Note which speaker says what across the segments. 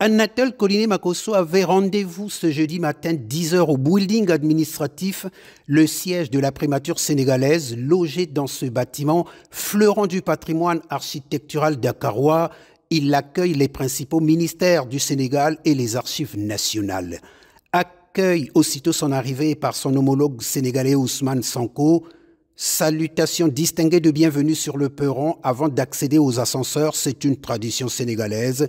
Speaker 1: Anatole Koliné-Makosso avait rendez-vous ce jeudi matin 10 h au building administratif, le siège de la primature sénégalaise, logé dans ce bâtiment, fleuron du patrimoine architectural dakarois. Il accueille les principaux ministères du Sénégal et les archives nationales. Accueille aussitôt son arrivée par son homologue sénégalais Ousmane Sonko. Salutations distinguées de bienvenue sur le perron avant d'accéder aux ascenseurs, c'est une tradition sénégalaise.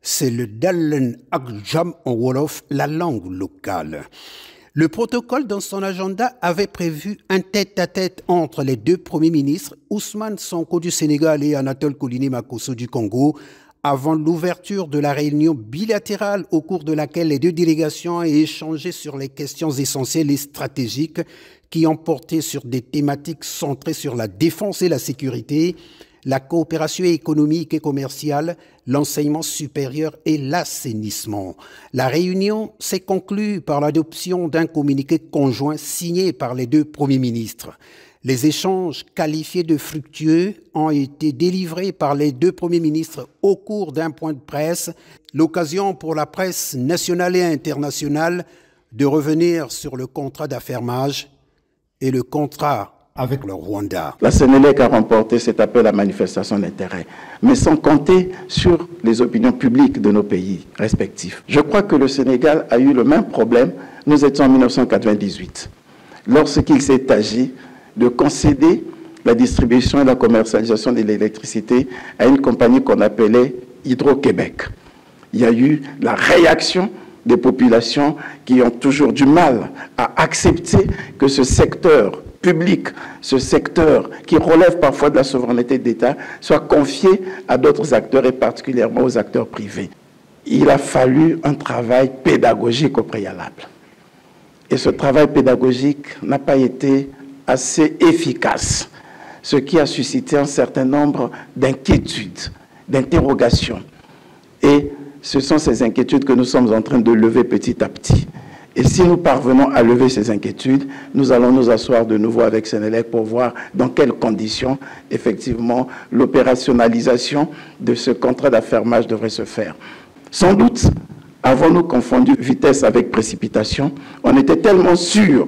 Speaker 1: C'est le Dalen Akjam en Wolof, la langue locale. Le protocole dans son agenda avait prévu un tête-à-tête entre les deux premiers ministres, Ousmane Sonko du Sénégal et Anatole Koliné-Makosso du Congo, avant l'ouverture de la réunion bilatérale au cours de laquelle les deux délégations ont échangé sur les questions essentielles et stratégiques qui ont porté sur des thématiques centrées sur la défense et la sécurité, la coopération économique et commerciale, l'enseignement supérieur et l'assainissement. La réunion s'est conclue par l'adoption d'un communiqué conjoint signé par les deux premiers ministres. Les échanges qualifiés de fructueux ont été délivrés par les deux premiers ministres au cours d'un point de presse, l'occasion pour la presse nationale et internationale de revenir sur le contrat d'affermage et le contrat avec le Rwanda.
Speaker 2: La Sénélec a remporté cet appel à manifestation d'intérêt, mais sans compter sur les opinions publiques de nos pays respectifs. Je crois que le Sénégal a eu le même problème, nous étions en 1998, lorsqu'il s'est agi de concéder la distribution et la commercialisation de l'électricité à une compagnie qu'on appelait Hydro-Québec. Il y a eu la réaction des populations qui ont toujours du mal à accepter que ce secteur public, ce secteur qui relève parfois de la souveraineté d'État, soit confié à d'autres acteurs et particulièrement aux acteurs privés. Il a fallu un travail pédagogique au préalable. Et ce travail pédagogique n'a pas été assez efficace, ce qui a suscité un certain nombre d'inquiétudes, d'interrogations. Et ce sont ces inquiétudes que nous sommes en train de lever petit à petit. Et si nous parvenons à lever ces inquiétudes, nous allons nous asseoir de nouveau avec Sénélec pour voir dans quelles conditions, effectivement, l'opérationnalisation de ce contrat d'affermage devrait se faire. Sans doute, avons-nous confondu vitesse avec précipitation. On était tellement sûrs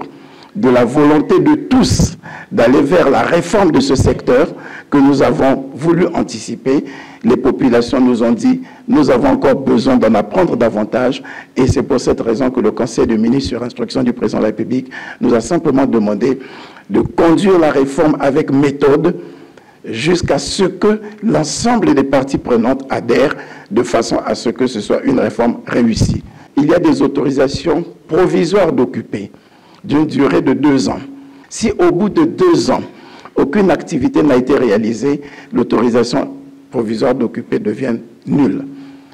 Speaker 2: de la volonté de tous d'aller vers la réforme de ce secteur que nous avons voulu anticiper. Les populations nous ont dit « nous avons encore besoin d'en apprendre davantage » et c'est pour cette raison que le Conseil des ministres, sur instruction du Président de la République, nous a simplement demandé de conduire la réforme avec méthode jusqu'à ce que l'ensemble des parties prenantes adhèrent de façon à ce que ce soit une réforme réussie. Il y a des autorisations provisoires d'occuper d'une durée de 2 ans. Si au bout de 2 ans, aucune activité n'a été réalisée, l'autorisation provisoire d'occuper devient nulle.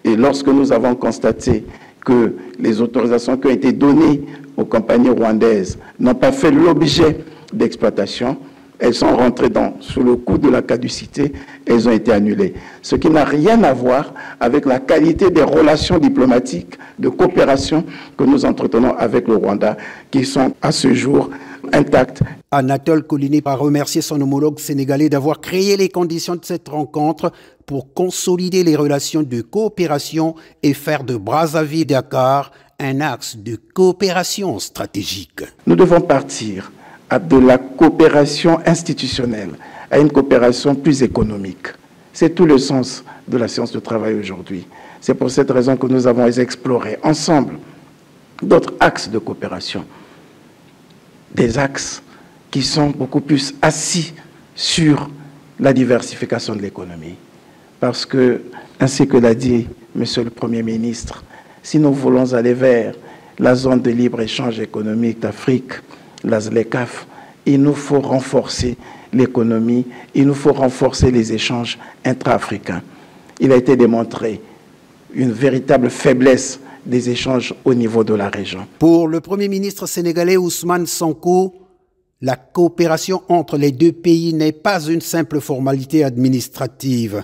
Speaker 2: Et lorsque nous avons constaté que les autorisations qui ont été données aux compagnies rwandaises n'ont pas fait l'objet d'exploitation, elles sont rentrées sous le coup de la caducité, elles ont été annulées. Ce qui n'a rien à voir avec la qualité des relations diplomatiques, de coopération que nous entretenons avec le Rwanda, qui sont à ce jour intactes.
Speaker 1: Anatole Koliné a remercié son homologue sénégalais d'avoir créé les conditions de cette rencontre pour consolider les relations de coopération et faire de Brazzaville-Dakar un axe de coopération stratégique.
Speaker 2: Nous devons partir de la coopération institutionnelle à une coopération plus économique. C'est tout le sens de la séance de travail aujourd'hui. C'est pour cette raison que nous avons exploré ensemble d'autres axes de coopération. Des axes qui sont beaucoup plus assis sur la diversification de l'économie. Parce que, ainsi que l'a dit Monsieur le Premier ministre, si nous voulons aller vers la zone de libre-échange économique d'Afrique, la ZLECAf, il nous faut renforcer l'économie, il nous faut renforcer les échanges intra-africains. Il a été démontré une véritable faiblesse des échanges au niveau de la région.
Speaker 1: Pour le Premier ministre sénégalais Ousmane Sonko, la coopération entre les deux pays n'est pas une simple formalité administrative.